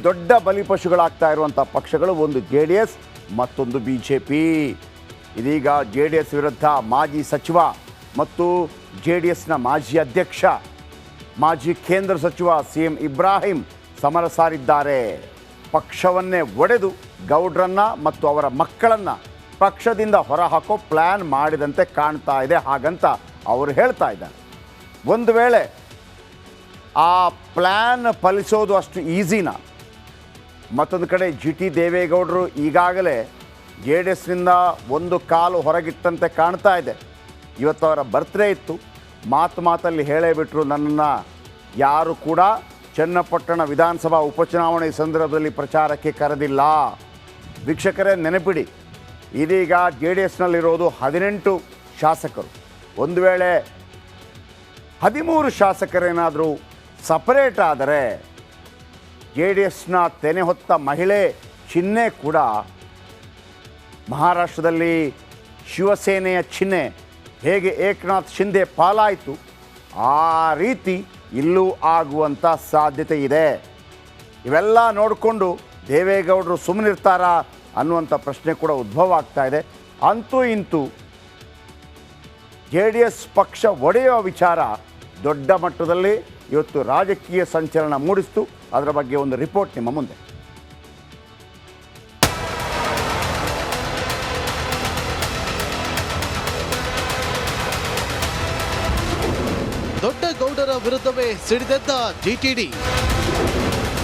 ದೊಡ್ಡ ಬಲಿಪಶುಗಳಾಗ್ತಾ ಇರುವಂಥ ಪಕ್ಷಗಳು ಒಂದು JDS ಮತ್ತೊಂದು BJP. ಇದೀಗ JDS ವಿರುದ್ಧ ಮಾಜಿ ಸಚಿವ ಮತ್ತು JDSನ ಮಾಜಿ ಅಧ್ಯಕ್ಷ, ಮಾಜಿ ಕೇಂದ್ರ ಸಚಿವ CM ಇಬ್ರಾಹಿಂ ಸಮರ ಸಾರಿದ್ದಾರೆ. ಪಕ್ಷವನ್ನೇ ಒಡೆದು ಗೌಡ್ರನ್ನ ಮತ್ತು ಅವರ ಮಕ್ಕಳನ್ನು ಪಕ್ಷದಿಂದ ಹೊರಹಾಕೋ ಪ್ಲ್ಯಾನ್ ಮಾಡಿದಂತೆ ಕಾಣ್ತಾ ಇದೆ ಹಾಗಂತ ಅವರು ಹೇಳ್ತಾ ಇದ್ದಾರೆ. ಒಂದು ವೇಳೆ ಆ ಪ್ಲ್ಯಾನ್ ಫಲಿಸೋದು ಅಷ್ಟು ಈಸಿನಾ? ಮತ್ತೊಂದು ಕಡೆ GT ದೇವೇಗೌಡರು ಈಗಾಗಲೇ JDSನಿಂದ ಒಂದು ಕಾಲು ಹೊರಗಿಟ್ಟಂತೆ ಕಾಣ್ತಾ ಇದೆ. ಇವತ್ತು ಅವರ ಬರ್ತ್ಡೇ ಇತ್ತು, ಮಾತಲ್ಲಿ ಹೇಳೇ ಬಿಟ್ಟರು, ನನ್ನನ್ನು ಯಾರು ಕೂಡ ಚನ್ನಪಟ್ಟಣ ವಿಧಾನಸಭಾ ಉಪಚುನಾವಣೆ ಸಂದರ್ಭದಲ್ಲಿ ಪ್ರಚಾರಕ್ಕೆ ಕರೆದಿಲ್ಲ. ವೀಕ್ಷಕರೇ ನೆನಪಿಡಿ, ಇದೀಗ JDSನಲ್ಲಿರೋದು 18 ಶಾಸಕರು. ಒಂದು ವೇಳೆ 13 ಶಾಸಕರೇನಾದರೂ ಸಪರೇಟ್ ಆದರೆ JDSನ ತೆನೆ ಹೊತ್ತ ಮಹಿಳೆ ಚಿಹ್ನೆ ಕೂಡ ಮಹಾರಾಷ್ಟ್ರದಲ್ಲಿ ಶಿವಸೇನೆಯ ಚಿಹ್ನೆ ಹೇಗೆ ಏಕನಾಥ್ ಶಿಂದೆ ಪಾಲಾಯಿತು ಆ ರೀತಿ ಇಲ್ಲೂ ಆಗುವಂಥ ಸಾಧ್ಯತೆ ಇದೆ. ಇವೆಲ್ಲ ನೋಡಿಕೊಂಡು ದೇವೇಗೌಡರು ಸುಮ್ಮನಿರ್ತಾರಾ ಅನ್ನುವಂಥ ಪ್ರಶ್ನೆ ಕೂಡ ಉದ್ಭವ ಆಗ್ತಾ ಇದೆ. ಅಂತೂ ಇಂತೂ JDS ಪಕ್ಷ ಒಡೆಯುವ ವಿಚಾರ ದೊಡ್ಡ ಮಟ್ಟದಲ್ಲಿ ಇವತ್ತು ರಾಜಕೀಯ ಸಂಚಲನ ಮೂಡಿಸಿತು. ಅದರ ಬಗ್ಗೆ ಒಂದು ರಿಪೋರ್ಟ್ ನಿಮ್ಮ ಮುಂದೆ. ದೊಡ್ಡ ಗೌಡರ ವಿರುದ್ಧವೇ ಸಿಡಿದೆದ್ದ GTD,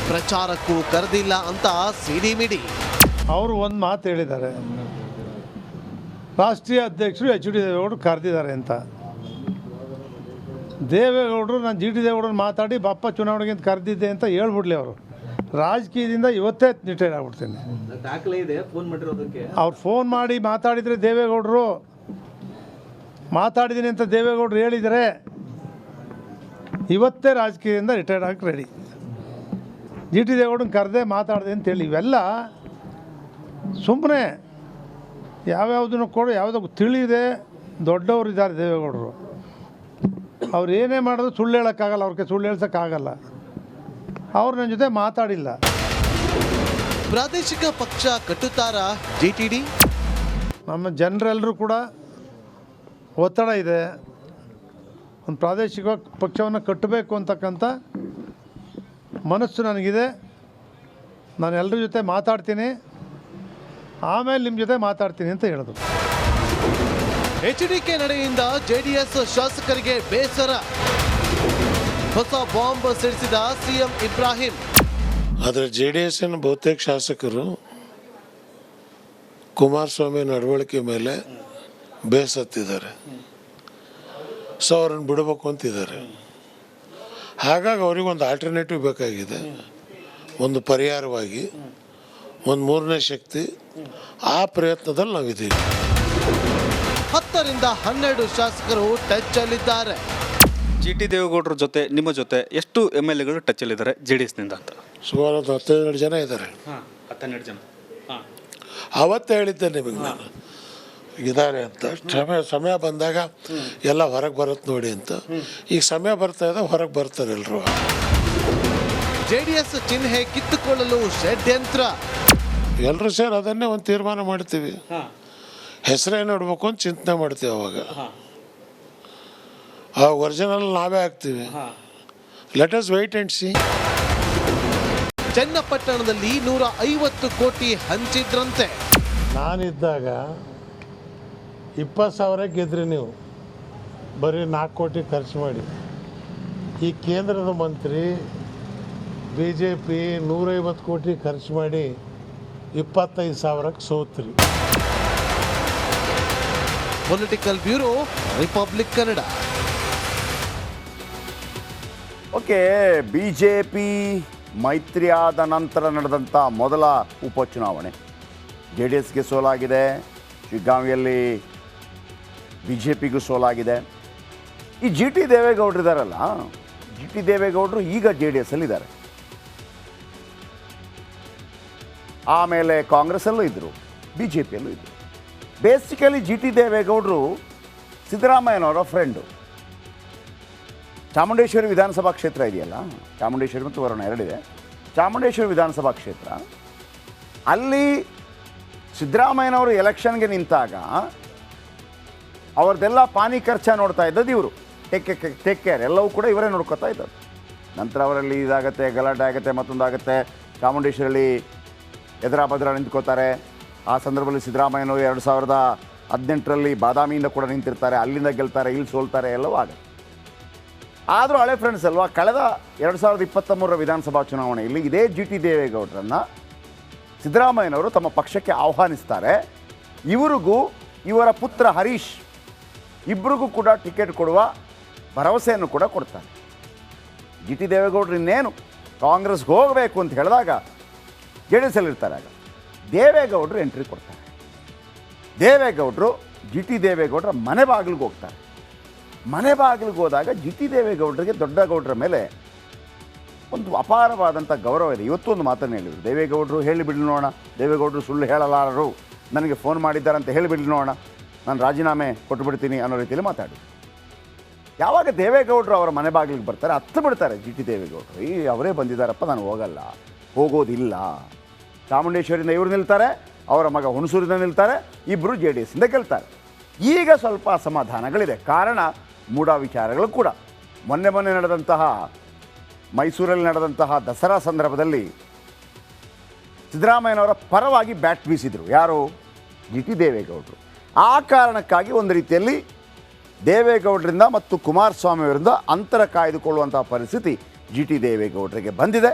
ಪ್ರಚಾರಕ್ಕೂ ಕರೆದಿಲ್ಲ ಅಂತ ಸಿಡಿಮಿಡಿ. ಅವರು ಒಂದು ಮಾತು ಹೇಳಿದ್ದಾರೆ, ರಾಷ್ಟ್ರೀಯ ಅಧ್ಯಕ್ಷರು HD ದೇವೇಗೌಡರು ಕರೆದಿದ್ದಾರೆ ಅಂತ. ದೇವೇಗೌಡರು ನಾನು GT ದೇವೇಗೌಡರು ಮಾತಾಡಿ ಬಾಪ ಚುನಾವಣೆಗೆ ಅಂತ ಕರೆದಿದ್ದೆ ಅಂತ ಹೇಳ್ಬಿಡ್ಲಿ. ಅವರು ರಾಜಕೀಯದಿಂದ ಇವತ್ತೇ ರಿಟೈರ್ ಆಗ್ಬಿಡ್ತೀನಿ. ಅವ್ರು ಫೋನ್ ಮಾಡಿ ಮಾತಾಡಿದರೆ ದೇವೇಗೌಡರು ಮಾತಾಡಿದ್ದೀನಿ ಅಂತ ದೇವೇಗೌಡರು ಹೇಳಿದರೆ ಇವತ್ತೇ ರಾಜಕೀಯದಿಂದ ರಿಟೈರ್ಡ್ ಆಗಕ್ಕೆ ರೆಡಿ. GT ದೇವೇಗೌಡನ ಕರೆದೇ ಮಾತಾಡಿದೆ ಅಂತೇಳಿ ಇವೆಲ್ಲ ಸುಮ್ಮನೆ ಯಾವ್ಯಾವುದನ್ನು ಕೂಡ ಯಾವುದಕ್ಕೂ ತಿಳಿದೆ. ದೊಡ್ಡವರು ಇದ್ದಾರೆ ದೇವೇಗೌಡರು, ಅವ್ರು ಏನೇ ಮಾಡೋದು ಸುಳ್ಳು ಹೇಳೋಕ್ಕಾಗಲ್ಲ, ಅವ್ರಿಗೆ ಸುಳ್ಳು ಹೇಳ್ಸೋಕ್ಕಾಗಲ್ಲ. ಅವ್ರು ನನ್ನ ಜೊತೆ ಮಾತಾಡಿಲ್ಲ. ಪ್ರಾದೇಶಿಕ ಪಕ್ಷ ಕಟ್ಟುತ್ತಾರಾ GTD? ನಮ್ಮ ಜನರೆಲ್ಲರೂ ಕೂಡ ಒತ್ತಡ ಇದೆ, ಒಂದು ಪ್ರಾದೇಶಿಕ ಪಕ್ಷವನ್ನು ಕಟ್ಟಬೇಕು ಅಂತಕ್ಕಂಥ ಮನಸ್ಸು ನನಗಿದೆ. ನಾನು ಎಲ್ಲರ ಜೊತೆ ಮಾತಾಡ್ತೀನಿ, ಆಮೇಲೆ ನಿಮ್ಮ ಜೊತೆ ಮಾತಾಡ್ತೀನಿ ಅಂತ ಹೇಳಿದ್ರು. HDK ನಡೆಯಿಂದ JDS ಶಾಸಕರಿಗೆ ಬೇಸರ, ಹೊಸ ಬಾಂಬ್ ಸಿಡಿಸಿದ CM ಇಬ್ರಾಹಿಂ. ಆದರೆ JDSನ ಬಹುತೇಕ ಶಾಸಕರು ಕುಮಾರಸ್ವಾಮಿ ನಡವಳಿಕೆ ಮೇಲೆ ಬೇಸತ್ತಿದ್ದಾರೆ. ಸೊ ಅವ್ರನ್ನ ಬಿಡಬೇಕು ಅಂತಿದ್ದಾರೆ. ಹಾಗಾಗಿ ಅವ್ರಿಗೊಂದು ಆಲ್ಟರ್ನೇಟಿವ್ ಬೇಕಾಗಿದೆ, ಒಂದು ಪರಿಹಾರವಾಗಿ ಒಂದು ಮೂರನೇ ಶಕ್ತಿ. ಆ ಪ್ರಯತ್ನದಲ್ಲಿ ನಾವಿದ್ದೀವಿ. 10 ರಿಂದ 12 ಶಾಸಕರು ಟಚ್ ಅಲ್ಲಿದ್ದಾರೆ. GT ದೇವೇಗೌಡರ ಜೊತೆ ನಿಮ್ಮ ಜೊತೆ ಎಷ್ಟು MLAಗಳು ಟಚ್ ಅಲ್ಲಿದ್ದಾರೆ JDSನಿಂದ ಅಂತ? ಸುಮಾರು 12 ಜನ ಇದ್ದಾರೆ. 12 ಜನ. ಅವತ್ತೇ ಹೇಳಿದ್ದೆ ನಿಮಗೆ ನಾನು ಇದ್ದಾರೆ ಅಂತ. ಸಮಯ ಬಂದಾಗ ಎಲ್ಲ ಹೊರಗೆ ಬರುತ್ತೆ ನೋಡಿ ಅಂತ. ಈಗ ಸಮಯ ಬರ್ತಾ ಇದೆ, ಹೊರಗೆ ಬರ್ತಾರೆ ಎಲ್ಲರೂ. JDS ಚಿಹ್ನೆ ಕಿತ್ತುಕೊಳ್ಳಲು ಷಡ್ಯಂತ್ರ. ಎಲ್ಲರೂ ಸೇರಿ ಅದನ್ನೇ ಒಂದು ತೀರ್ಮಾನ ಮಾಡ್ತೀವಿ. ಹೆಸರೇನು ಇಡಬೇಕು ಅಂತ ಚಿಂತನೆ ಮಾಡ್ತೀವಿ. ಅವಾಗ ಒರಿಜಿನಲ್ ನಾವೇ ಹಾಕ್ತೀವಿ. Let us wait and see. ಚನ್ನಪಟ್ಟಣದಲ್ಲಿ 150 ಕೋಟಿ ಹಂಚಿದ್ರಂತೆ. ನಾನಿದ್ದಾಗ 20,000 ಗೆದ್ರಿ ನೀವು, ಬರೀ 4 ಕೋಟಿ ಖರ್ಚು ಮಾಡಿ. ಈ ಕೇಂದ್ರದ ಮಂತ್ರಿ BJP 150 ಕೋಟಿ ಖರ್ಚು ಮಾಡಿ 25,000ಕ್ಕೆ ಸೋತ್ರಿ. Political bureau, republic Kannada. Okay, BJP ಮೈತ್ರಿಯಾದ ನಂತರ ನಡೆದಂಥ ಮೊದಲ ಉಪಚುನಾವಣೆ JDSಗೆ ಸೋಲಾಗಿದೆ. ಶಿಗ್ಗಾಂವಿಯಲ್ಲಿ BJPಗೂ ಸೋಲಾಗಿದೆ. ಈ GT ದೇವೇಗೌಡರು ಇದ್ದಾರಲ್ಲ, GT ದೇವೇಗೌಡರು ಈಗ JDSಲ್ಲಿದ್ದಾರೆ. ಆಮೇಲೆ ಕಾಂಗ್ರೆಸ್ಸಲ್ಲೂ ಇದ್ದರು, BJPಯಲ್ಲೂ ಇದ್ದರು. ಬೇಸಿಕಲಿ GT ದೇವೇಗೌಡರು ಸಿದ್ದರಾಮಯ್ಯನವರ ಫ್ರೆಂಡು. ಚಾಮುಂಡೇಶ್ವರಿ ವಿಧಾನಸಭಾ ಕ್ಷೇತ್ರ ಇದೆಯಲ್ಲ, ಚಾಮುಂಡೇಶ್ವರಿ ಮತ್ತು ವರುಣ ಎರಡಿದೆ. ಚಾಮುಂಡೇಶ್ವರಿ ವಿಧಾನಸಭಾ ಕ್ಷೇತ್ರ, ಅಲ್ಲಿ ಸಿದ್ದರಾಮಯ್ಯನವರು ಎಲೆಕ್ಷನ್ಗೆ ನಿಂತಾಗ ಅವ್ರದ್ದೆಲ್ಲ ಪಾನಿ ಖರ್ಚ ನೋಡ್ತಾ ಇದ್ದದ್ದು ಇವರು. ಟೇಕ್ ಕೇರ್ ಎಲ್ಲವೂ ಕೂಡ ಇವರೇ ನೋಡ್ಕೊತಾ ಇದ್ದದ್ದು. ನಂತರ ಅವರಲ್ಲಿ ಇದಾಗುತ್ತೆ, ಗಲಾಟೆ ಆಗುತ್ತೆ, ಮತ್ತೊಂದಾಗುತ್ತೆ. ಚಾಮುಂಡೇಶ್ವರಿಯಲ್ಲಿ ಎದುರಾಬದ್ರ ನಿಂತ್ಕೋತಾರೆ. ಆ ಸಂದರ್ಭದಲ್ಲಿ ಸಿದ್ದರಾಮಯ್ಯನವರು 2018ರಲ್ಲಿ ಬಾದಾಮಿಯಿಂದ ಕೂಡ ನಿಂತಿರ್ತಾರೆ, ಅಲ್ಲಿಂದ ಗೆಲ್ತಾರೆ, ಇಲ್ಲಿ ಸೋಲ್ತಾರೆ, ಎಲ್ಲವೂ ಆಗುತ್ತೆ. ಆದರೂ ಹಳೆ ಫ್ರೆಂಡ್ಸ್ ಅಲ್ವಾ, ಕಳೆದ 2023ರ ವಿಧಾನಸಭಾ ಚುನಾವಣೆಯಲ್ಲಿ ಇದೇ ಜಿ ಟಿ ದೇವೇಗೌಡರನ್ನು ಸಿದ್ದರಾಮಯ್ಯನವರು ತಮ್ಮ ಪಕ್ಷಕ್ಕೆ ಆಹ್ವಾನಿಸ್ತಾರೆ. ಇವರಿಗೂ ಇವರ ಪುತ್ರ ಹರೀಶ್ ಇಬ್ಬರಿಗೂ ಕೂಡ ಟಿಕೆಟ್ ಕೊಡುವ ಭರವಸೆಯನ್ನು ಕೂಡ ಕೊಡ್ತಾರೆ. ಜಿ ಟಿ ದೇವೇಗೌಡರು ಇನ್ನೇನು ಕಾಂಗ್ರೆಸ್ಗೆ ಹೋಗಬೇಕು ಅಂತ ಹೇಳಿದಾಗ ಜೆ ಡಿ ಎಸ್ ಅಲ್ಲಿರ್ತಾರೆ. ಆಗ ದೇವೇಗೌಡರು ಎಂಟ್ರಿ ಕೊಡ್ತಾರೆ. ದೇವೇಗೌಡರು ಜಿ ಟಿ ದೇವೇಗೌಡರ ಮನೆ ಬಾಗಿಲಿಗೆ ಹೋಗ್ತಾರೆ. ಮನೆ ಬಾಗಿಲಿಗೆ ಹೋದಾಗ ಜಿ ಟಿ ದೇವೇಗೌಡರಿಗೆ ದೊಡ್ಡ ಗೌಡರ ಮೇಲೆ ಒಂದು ಅಪಾರವಾದಂಥ ಗೌರವ ಇದೆ. ಇವತ್ತು ಒಂದು ಮಾತನ್ನು ಹೇಳಿದರು, ದೇವೇಗೌಡರು ಹೇಳಿಬಿಡ್ಲಿ ನೋಡೋಣ, ದೇವೇಗೌಡರು ಸುಳ್ಳು ಹೇಳಲಾರರು, ನನಗೆ ಫೋನ್ ಮಾಡಿದ್ದಾರೆ ಅಂತ ಹೇಳಿಬಿಡ್ಲಿ ನೋಡೋಣ, ನಾನು ರಾಜೀನಾಮೆ ಕೊಟ್ಟುಬಿಡ್ತೀನಿ ಅನ್ನೋ ರೀತಿಯಲ್ಲಿ ಮಾತಾಡಿ. ಯಾವಾಗ ದೇವೇಗೌಡರು ಅವರ ಮನೆ ಬಾಗಿಲಿಗೆ ಬರ್ತಾರೆ, ಹತ್ತು ಬಿಡ್ತಾರೆ ಜಿ ಟಿ ದೇವೇಗೌಡರು. ಅವರೇ ಬಂದಿದ್ದಾರಪ್ಪ, ನಾನು ಹೋಗಲ್ಲ, ಹೋಗೋದಿಲ್ಲ. ಚಾಮುಂಡೇಶ್ವರಿಯಿಂದ ಇವರು ನಿಲ್ತಾರೆ, ಅವರ ಮಗ ಹುಣಸೂರಿಂದ ನಿಲ್ತಾರೆ, ಇಬ್ಬರು ಜೆ ಡಿ ಎಸ್ಸಿಂದ ಗೆಲ್ತಾರೆ. ಈಗ ಸ್ವಲ್ಪ ಅಸಮಾಧಾನಗಳಿದೆ. ಕಾರಣ ಮೂಢ ವಿಚಾರಗಳು ಕೂಡ. ಮೊನ್ನೆ ನಡೆದಂತಹ ಮೈಸೂರಲ್ಲಿ ನಡೆದಂತಹ ದಸರಾ ಸಂದರ್ಭದಲ್ಲಿ ಸಿದ್ದರಾಮಯ್ಯನವರ ಪರವಾಗಿ ಬ್ಯಾಟ್ ಬೀಸಿದರು. ಯಾರು? ಜಿ ಟಿ ದೇವೇಗೌಡರು. ಆ ಕಾರಣಕ್ಕಾಗಿ ಒಂದು ರೀತಿಯಲ್ಲಿ ದೇವೇಗೌಡರಿಂದ ಮತ್ತು ಕುಮಾರಸ್ವಾಮಿ ಅವರಿಂದ ಅಂತರ ಕಾಯ್ದುಕೊಳ್ಳುವಂತಹ ಪರಿಸ್ಥಿತಿ ಜಿ ಟಿ ದೇವೇಗೌಡರಿಗೆ ಬಂದಿದೆ.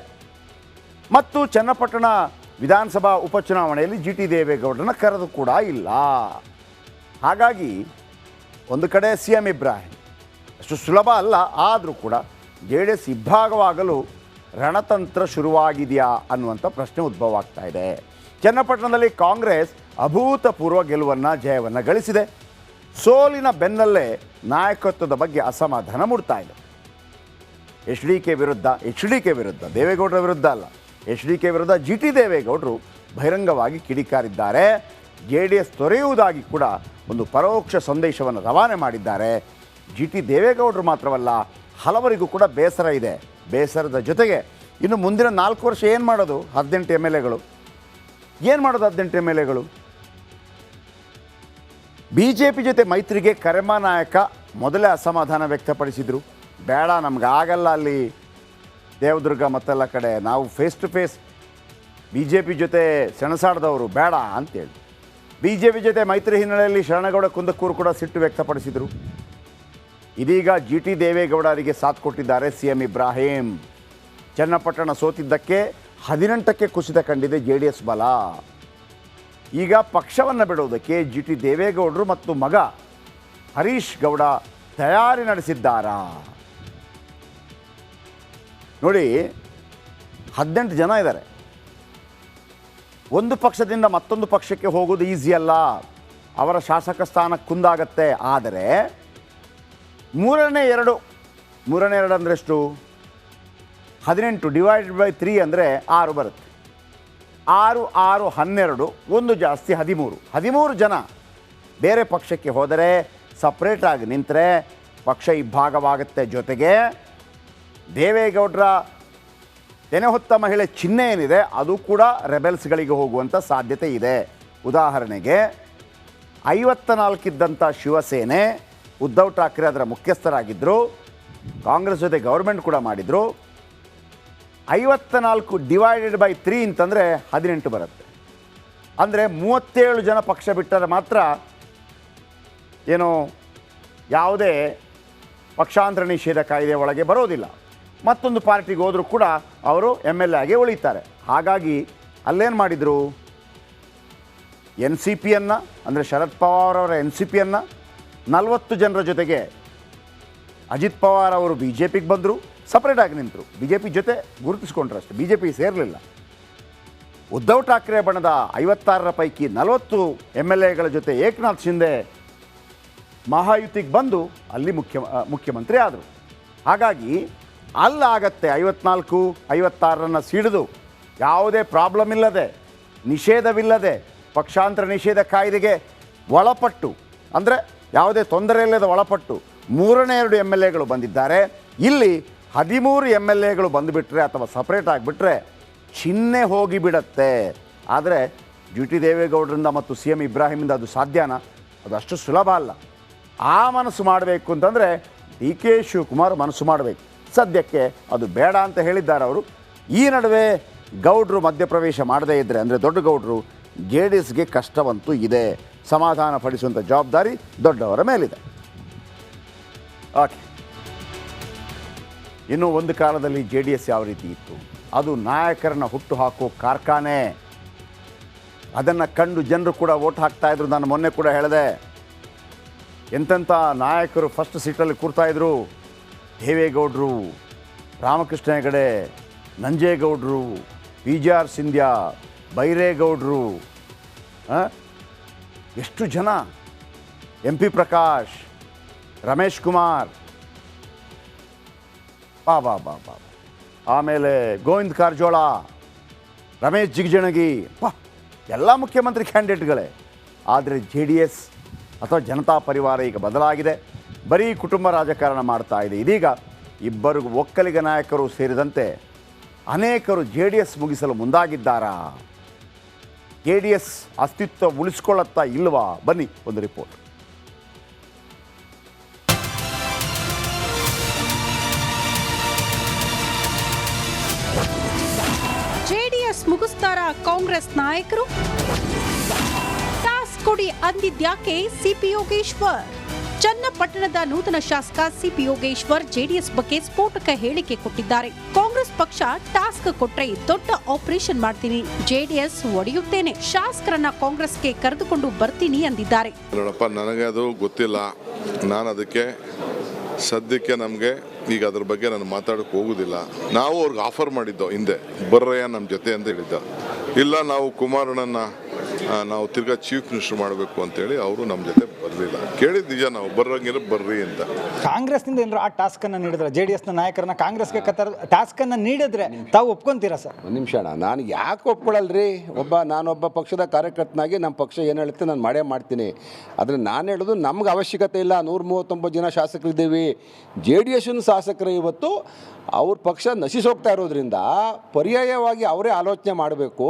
ಮತ್ತು ಚನ್ನಪಟ್ಟಣ ವಿಧಾನಸಭಾ ಉಪಚುನಾವಣೆಯಲ್ಲಿ ಜಿ ಟಿ ದೇವೇಗೌಡರನ್ನ ಕರೆದು ಕೂಡ ಇಲ್ಲ. ಹಾಗಾಗಿ ಒಂದು ಕಡೆ ಸಿ ಎಂ ಇಬ್ರಾಹಿಂ ಅಷ್ಟು ಸುಲಭ ಅಲ್ಲ, ಆದರೂ ಕೂಡ ಜೆ ಡಿ ಎಸ್ ಇಬ್ಬಾಗವಾಗಲು ರಣತಂತ್ರ ಶುರುವಾಗಿದೆಯಾ ಅನ್ನುವಂಥ ಪ್ರಶ್ನೆ ಉದ್ಭವ ಆಗ್ತಾ ಇದೆ. ಚನ್ನಪಟ್ಟಣದಲ್ಲಿ ಕಾಂಗ್ರೆಸ್ ಅಭೂತಪೂರ್ವ ಜಯವನ್ನು ಗಳಿಸಿದೆ. ಸೋಲಿನ ಬೆನ್ನಲ್ಲೇ ನಾಯಕತ್ವದ ಬಗ್ಗೆ ಅಸಮಾಧಾನ ಮೂಡ್ತಾ ಇದೆ. ಎಚ್ ಡಿ ಕೆ ವಿರುದ್ಧ, ದೇವೇಗೌಡರ ವಿರುದ್ಧ ಅಲ್ಲ, ಎಚ್ ಡಿ ಕೆ ವಿರುದ್ಧ ಜಿ ಟಿ ದೇವೇಗೌಡರು ಬಹಿರಂಗವಾಗಿ ಕಿಡಿಕಾರಿದ್ದಾರೆ. ಜೆ ಡಿ ಎಸ್ ತೊರೆಯುವುದಾಗಿ ಕೂಡ ಒಂದು ಪರೋಕ್ಷ ಸಂದೇಶವನ್ನು ರವಾನೆ ಮಾಡಿದ್ದಾರೆ. ಜಿ ಟಿ ದೇವೇಗೌಡರು ಮಾತ್ರವಲ್ಲ, ಹಲವರಿಗೂ ಕೂಡ ಬೇಸರ ಇದೆ. ಬೇಸರದ ಜೊತೆಗೆ ಇನ್ನು ಮುಂದಿನ 4 ವರ್ಷ ಏನು ಮಾಡೋದು? 18 MLAಗಳು ಏನು ಮಾಡೋದು? 18 MLAಗಳು ಬಿ ಜೆ ಪಿ ಜೊತೆ ಮೈತ್ರಿಗೆ ಕರೆಮ್ಮ ನಾಯಕ ಮೊದಲೇ ಅಸಮಾಧಾನ ವ್ಯಕ್ತಪಡಿಸಿದರು. ಬೇಡ, ನಮ್ಗೆ ಆಗಲ್ಲ, ಅಲ್ಲಿ ದೇವದುರ್ಗ ಮತ್ತೆಲ್ಲ ಕಡೆ ನಾವು face to face B J P ಜೊತೆ ಸೆಣಸಾಡ್ದವರು ಬೇಡ ಅಂತೇಳಿ ಬಿ ಜೆ ಪಿ ಜೊತೆ ಮೈತ್ರಿ ಹಿನ್ನೆಲೆಯಲ್ಲಿ ಶರಣಗೌಡ ಕುಂದಕ್ಕೂರು ಕೂಡ ಸಿಟ್ಟು ವ್ಯಕ್ತಪಡಿಸಿದರು. ಇದೀಗ ಜಿ ಟಿ ದೇವೇಗೌಡರಿಗೆ ಸಾಥ್ ಕೊಟ್ಟಿದ್ದಾರೆ ಸಿ ಎಂ ಇಬ್ರಾಹಿಂ. ಚನ್ನಪಟ್ಟಣ ಸೋತಿದ್ದಕ್ಕೆ 18ಕ್ಕೆ ಕುಸಿತ ಕಂಡಿದೆ ಜೆ ಡಿ ಎಸ್ ಬಲ. ಈಗ ಪಕ್ಷವನ್ನು ಬಿಡುವುದಕ್ಕೆ ಜಿ ಟಿ ದೇವೇಗೌಡರು ಮತ್ತು ಮಗ ಹರೀಶ್ ಗೌಡ ತಯಾರಿ ನಡೆಸಿದ್ದಾರಾ? ನೋಡಿ, 18 ಜನ ಇದ್ದಾರೆ. ಒಂದು ಪಕ್ಷದಿಂದ ಮತ್ತೊಂದು ಪಕ್ಷಕ್ಕೆ ಹೋಗೋದು ಈಸಿ ಅಲ್ಲ, ಅವರ ಶಾಸಕ ಸ್ಥಾನ ಕುಂದಾಗತ್ತೆ. ಆದರೆ ಮೂರನೇ ಎರಡು ಅಂದರೆ ಎಷ್ಟು? 18 / 3 ಅಂದರೆ 6 ಬರುತ್ತೆ. 6 6 12, ಒಂದು ಜಾಸ್ತಿ 13 ಜನ ಬೇರೆ ಪಕ್ಷಕ್ಕೆ ಹೋದರೆ, ಸಪ್ರೇಟಾಗಿ ನಿಂತರೆ ಪಕ್ಷ ಇಬ್ಬಾಗವಾಗುತ್ತೆ. ಜೊತೆಗೆ ದೇವೇಗೌಡರ ತೆನೆ ಹೊತ್ತ ಮಹಿಳೆ ಚಿಹ್ನೆ ಏನಿದೆ ಅದು ಕೂಡ ರೆಬೆಲ್ಸ್ಗಳಿಗೆ ಹೋಗುವಂಥ ಸಾಧ್ಯತೆ ಇದೆ. ಉದಾಹರಣೆಗೆ 54 ಇದ್ದಂಥ ಶಿವಸೇನೆ, ಉದ್ಧವ್ ಠಾಕ್ರೆ ಅದರ ಮುಖ್ಯಸ್ಥರಾಗಿದ್ದರು, ಕಾಂಗ್ರೆಸ್ ಜೊತೆ ಗೌರ್ಮೆಂಟ್ ಕೂಡ ಮಾಡಿದರು. 54 / 3 ಅಂತಂದರೆ 18 ಬರುತ್ತೆ. ಅಂದರೆ 37 ಜನ ಪಕ್ಷ ಬಿಟ್ಟರೆ ಮಾತ್ರ ಏನು ಯಾವುದೇ ಪಕ್ಷಾಂತರ ನಿಷೇಧ ಕಾಯ್ದೆ ಒಳಗೆ ಬರೋದಿಲ್ಲ. ಮತ್ತೊಂದು ಪಾರ್ಟಿಗೆ ಹೋದರೂ ಕೂಡ ಅವರು MLA ಆಗಿ ಉಳಿತಾರೆ. ಹಾಗಾಗಿ ಅಲ್ಲೇನು ಮಾಡಿದರು? NCPಯನ್ನು ಅಂದರೆ ಶರದ್ ಪವಾರ್ ಅವರ NCPಯನ್ನು 40 ಜನರ ಜೊತೆಗೆ ಅಜಿತ್ ಪವಾರ್ ಅವರು ಬಿ ಜೆ ಪಿಗೆ ಬಂದರು, ಸಪ್ರೇಟಾಗಿ ನಿಂತರು. ಬಿ ಜೆ ಪಿ ಜೊತೆ ಗುರುತಿಸ್ಕೊಂಡ್ರು ಅಷ್ಟೇ, ಬಿ ಜೆ ಪಿ ಸೇರಲಿಲ್ಲ. ಉದ್ಧವ್ ಠಾಕ್ರೆ ಬಣದ 56ರ ಪೈಕಿ 40 MLAಗಳ ಜೊತೆ ಏಕನಾಥ್ ಶಿಂದೆ ಮಹಾಯುತಿಗೆ ಬಂದು ಅಲ್ಲಿ ಮುಖ್ಯಮಂತ್ರಿ ಆದರು. ಹಾಗಾಗಿ ಅಲ್ಲಾಗತ್ತೆ 54 56ರನ್ನು ಸಿಡಿದು ಯಾವುದೇ ಪ್ರಾಬ್ಲಮ್ ಇಲ್ಲದೆ, ನಿಷೇಧವಿಲ್ಲದೆ, ಪಕ್ಷಾಂತರ ನಿಷೇಧ ಕಾಯ್ದೆಗೆ ಒಳಪಟ್ಟು, ಅಂದರೆ ಯಾವುದೇ ತೊಂದರೆ ಇಲ್ಲದೆ ಒಳಪಟ್ಟು 2 MLAಗಳು ಬಂದಿದ್ದಾರೆ. ಇಲ್ಲಿ 13 MLAಗಳು ಬಂದುಬಿಟ್ರೆ ಅಥವಾ ಸಪ್ರೇಟ್ ಆಗಿಬಿಟ್ರೆ ಚಿಹ್ನೆ ಹೋಗಿಬಿಡತ್ತೆ. ಆದರೆ ಜಿ ಟಿ ದೇವೇಗೌಡರಿಂದ ಮತ್ತು ಸಿ ಎಂ ಇಬ್ರಾಹಿಮಿಂದ ಅದು ಸಾಧ್ಯನಾ? ಅದು ಅಷ್ಟು ಸುಲಭ ಅಲ್ಲ. ಆ ಮನಸ್ಸು ಮಾಡಬೇಕು ಅಂತಂದರೆ ಡಿ ಕೆ ಶಿವಕುಮಾರ್ ಮನಸ್ಸು ಮಾಡಬೇಕು. ಸದ್ಯಕ್ಕೆ ಅದು ಬೇಡ ಅಂತ ಹೇಳಿದ್ದಾರೆ ಅವರು. ಈ ನಡುವೆ ಗೌಡ್ರು ಮಧ್ಯಪ್ರವೇಶ ಮಾಡದೇ ಇದ್ದರೆ, ಅಂದರೆ ದೊಡ್ಡ ಗೌಡ್ರು, ಜೆ ಡಿ ಎಸ್ಗೆ ಕಷ್ಟವಂತೂ ಇದೆ. ಸಮಾಧಾನ ಪಡಿಸುವಂಥ ಜವಾಬ್ದಾರಿ ದೊಡ್ಡವರ ಮೇಲಿದೆ. ಓಕೆ, ಇನ್ನು ಒಂದು ಕಾಲದಲ್ಲಿ ಜೆ ಡಿ ಎಸ್ ಯಾವ ರೀತಿ ಇತ್ತು? ಅದು ನಾಯಕರನ್ನು ಹುಟ್ಟು ಹಾಕೋ ಕಾರ್ಖಾನೆ. ಅದನ್ನು ಕಂಡು ಜನರು ಕೂಡ ವೋಟ್ ಹಾಕ್ತಾಯಿದ್ರು. ನಾನು ಮೊನ್ನೆ ಕೂಡ ಹೇಳಿದೆ, ಎಂತೆಂಥ ನಾಯಕರು ಫಸ್ಟ್ ಸೀಟಲ್ಲಿ ಕೂರ್ತಾಯಿದ್ರು. ದೇವೇಗೌಡರು, ರಾಮಕೃಷ್ಣ ಹೆಗಡೆ, ನಂಜೇಗೌಡರು, ಪಿ ಜೆ ಆರ್ ಸಿಂಧ್ಯಾ, ಬೈರೇಗೌಡರು, ಎಷ್ಟು ಜನ, ಎಂ ಪಿ ಪ್ರಕಾಶ್, ರಮೇಶ್ ಕುಮಾರ್, ಬಾ ಆಮೇಲೆ ಗೋವಿಂದ ಕಾರಜೋಳ, ರಮೇಶ್ ಜಿಗಜಿಣಗಿ, ಎಲ್ಲ ಮುಖ್ಯಮಂತ್ರಿ ಕ್ಯಾಂಡಿಡೇಟ್ಗಳೇ. ಆದರೆ ಜೆ ಡಿ ಎಸ್ ಅಥವಾ ಜನತಾ ಪರಿವಾರ ಈಗ ಬದಲಾಗಿದೆ. ಬರೀ ಕುಟುಂಬ ರಾಜಕಾರಣ ಮಾಡ್ತಾ ಇದೆ. ಇದೀಗ ಇಬ್ಬರು ಒಕ್ಕಲಿಗ ನಾಯಕರು ಸೇರಿದಂತೆ ಅನೇಕರು ಜೆ ಡಿ ಎಸ್ ಮುಗಿಸಲು ಮುಂದಾಗಿದ್ದಾರಾ? ಜೆ ಡಿ ಎಸ್ ಅಸ್ತಿತ್ವ ಉಳಿಸ್ಕೊಳ್ಳುತ್ತಾ ಇಲ್ವಾ? ಬನ್ನಿ ಒಂದು ರಿಪೋರ್ಟ್. ಜೆಡಿಎಸ್ ಮುಗಿಸ್ತಾರ ಕಾಂಗ್ರೆಸ್ ನಾಯಕರು? ಟಾಸ್ಕ್ ಕೊಡಿ ಅಂದಿದ್ಯಾಕೆ ಸಿಪಿ ಯೋಗೇಶ್ವರ್? ಚನ್ನಪಟ್ಟಣದ ನೂತನ ಶಾಸಕ ಸಿಪಿ ಯೋಗೇಶ್ವರ್ ಜೆಡಿಎಸ್ ಬಗ್ಗೆ ಸ್ಫೋಟಕ ಹೇಳಿಕೆ ಕೊಟ್ಟಿದ್ದಾರೆ. ಕಾಂಗ್ರೆಸ್ ಪಕ್ಷ ಟಾಸ್ಕ್ ಕೊಟ್ರೆ ದೊಡ್ಡ ಆಪರೇಷನ್ ಮಾಡ್ತೀನಿ, ಜೆಡಿಎಸ್ ಒಡೆಯುತ್ತೇನೆ, ಶಾಸಕರನ್ನ ಕಾಂಗ್ರೆಸ್ಗೆ ಕರೆದುಕೊಂಡು ಬರ್ತೀನಿ ಅಂದಿದ್ದಾರೆ. ನೋಡಪ್ಪ, ನನಗೆ ಅದು ಗೊತ್ತಿಲ್ಲ. ನಾನು ಅದಕ್ಕೆ ಸದ್ಯಕ್ಕೆ ನಮಗೆ ಈಗ ಅದ್ರ ಬಗ್ಗೆ ನಾನು ಮಾತಾಡೋಕೆ ಹೋಗೋದಿಲ್ಲ. ನಾವು ಅವ್ರಿಗೆ ಆಫರ್ ಮಾಡಿದ್ದೋ ಹಿಂದೆ, ಬರ್ರಯ್ಯ ನಮ್ಮ ಜೊತೆ ಅಂತ ಹೇಳಿದ್ದ. ಇಲ್ಲ, ನಾವು ಕುಮಾರಣ್ಣನ ನಾವು ತಿರ್ಗಾ ಚೀಫ್ ಮಿನಿಸ್ಟರ್ ಮಾಡಬೇಕು ಅಂತೇಳಿ ಅವರು ನಮ್ಮ ಜೊತೆ ಬರಲಿಲ್ಲ. ಕೇಳಿದ ನಿಜ, ನಾವು ಬರ್ರಂಗಿರೋ ಬರ್ರಿ ಅಂತ. ಕಾಂಗ್ರೆಸ್ನಿಂದ ಏನಾದ್ರು ಆ ಟಾಸ್ಕನ್ನು ನೀಡಿದ್ರೆ, ಜೆ ಡಿ ಎಸ್ನ ನಾಯಕರನ್ನ ಕಾಂಗ್ರೆಸ್ಗೆ ಟಾಸ್ಕನ್ನು ನೀಡಿದ್ರೆ ತಾವು ಒಪ್ಕೊಂತೀರಾ ಸರ್? ಒಂದು ನಿಮಿಷ ಅಣ್ಣ, ನಾನು ಯಾಕೆ ಒಪ್ಕೊಳ್ಳಲ್ರಿ? ನಾನೊಬ್ಬ ಪಕ್ಷದ ಕಾರ್ಯಕರ್ತನಾಗಿ ನಮ್ಮ ಪಕ್ಷ ಏನು ಹೇಳುತ್ತೆ ನಾನು ಮಾಡೇ ಮಾಡ್ತೀನಿ. ಆದರೆ ನಾನು ಹೇಳೋದು, ನಮ್ಗೆ ಅವಶ್ಯಕತೆ ಇಲ್ಲ. 139 ಜನ ಶಾಸಕರಿದ್ದೀವಿ. ಜೆ ಡಿ ಎಸ್ನ ಶಾಸಕರು ಇವತ್ತು ಅವ್ರ ಪಕ್ಷ ನಶಿಸೋಗ್ತಾ ಇರೋದ್ರಿಂದ ಪರ್ಯಾಯವಾಗಿ ಅವರೇ ಆಲೋಚನೆ ಮಾಡಬೇಕು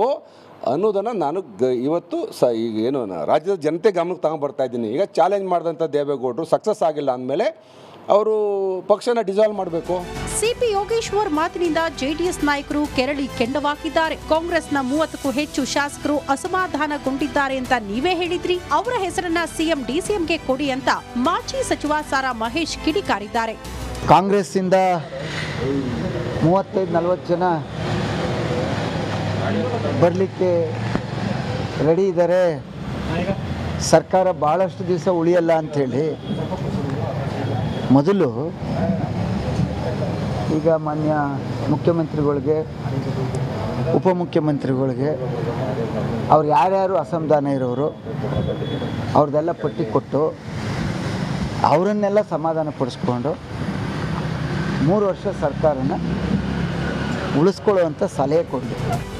ಅನ್ನೋದನ್ನು ನಾನು ಇವತ್ತು ಈಗ ಏನು ರಾಜ್ಯದ ಜನತೆ ಗಮನಕ್ಕೆ ತಗೊಂಡ್ಬರ್ತಾ ಇದ್ದೀನಿ. ಈಗ ಚಾಲೆಂಜ್ ಮಾಡಿದಂಥ ದೇವೇಗೌಡರು ಸಕ್ಸಸ್ ಆಗಿಲ್ಲ ಅಂದಮೇಲೆ ಅವರು ಪಕ್ಷನ ಡಿಸಾಲ್ವ್ ಮಾಡಬೇಕು. ಸಿಪಿ ಯೋಗೇಶ್ವರ್ ಮಾತಿನಿಂದ ಜೆಡಿಎಸ್ ನಾಯಕರು ಕೆರಳಿ ಕೆಂಡವಾಗಿದ್ದಾರೆ. ಕಾಂಗ್ರೆಸ್ನ 30ಕ್ಕೂ ಹೆಚ್ಚು ಶಾಸಕರು ಅಸಮಾಧಾನಗೊಂಡಿದ್ದಾರೆ ಅಂತ ನೀವೇ ಹೇಳಿದ್ರಿ. ಅವರ ಹೆಸರನ್ನ ಸಿಎಂ ಡಿಸಿಎಂಗೆ ಕೊಡಿ ಅಂತ ಮಾಜಿ ಸಚಿವ ಸಾರಾ ಮಹೇಶ್ ಕಿಡಿಕಾರಿದ್ದಾರೆ. ಕಾಂಗ್ರೆಸ್ಸಿಂದ 35-40 ಜನ ಬರಲಿಕ್ಕೆ ರೆಡಿ ಇದ್ದಾರೆ. ಸರ್ಕಾರ ಭಾಳಷ್ಟು ದಿವಸ ಉಳಿಯಲ್ಲ ಅಂಥೇಳಿ ಮೊದಲು ಈಗ ಮಾನ್ಯ ಮುಖ್ಯಮಂತ್ರಿಗಳಿಗೆ, ಉಪಮುಖ್ಯಮಂತ್ರಿಗಳಿಗೆ ಅವ್ರು ಯಾರ್ಯಾರು ಅಸಮಾಧಾನ ಇರೋರು ಅವ್ರದ್ದೆಲ್ಲ ಪಟ್ಟಿ ಕೊಟ್ಟು ಅವರನ್ನೆಲ್ಲ ಸಮಾಧಾನ ಪಡಿಸ್ಕೊಂಡು 3 ವರ್ಷ ಸರ್ಕಾರನ ಉಳಿಸ್ಕೊಳ್ಳುವಂತ ಸಲಹೆ ಕೊಡಿ.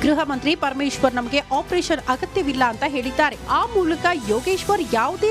ಗೃಹ ಮಂತ್ರಿ ಪರಮೇಶ್ವರ್ ನಮಗೆ ಆಪರೇಷನ್ ಅಗತ್ಯವಿಲ್ಲ ಅಂತ ಹೇಳಿದ್ದಾರೆ. ಆ ಮೂಲಕ ಯೋಗೇಶ್ವರ್ ಯಾವುದೇ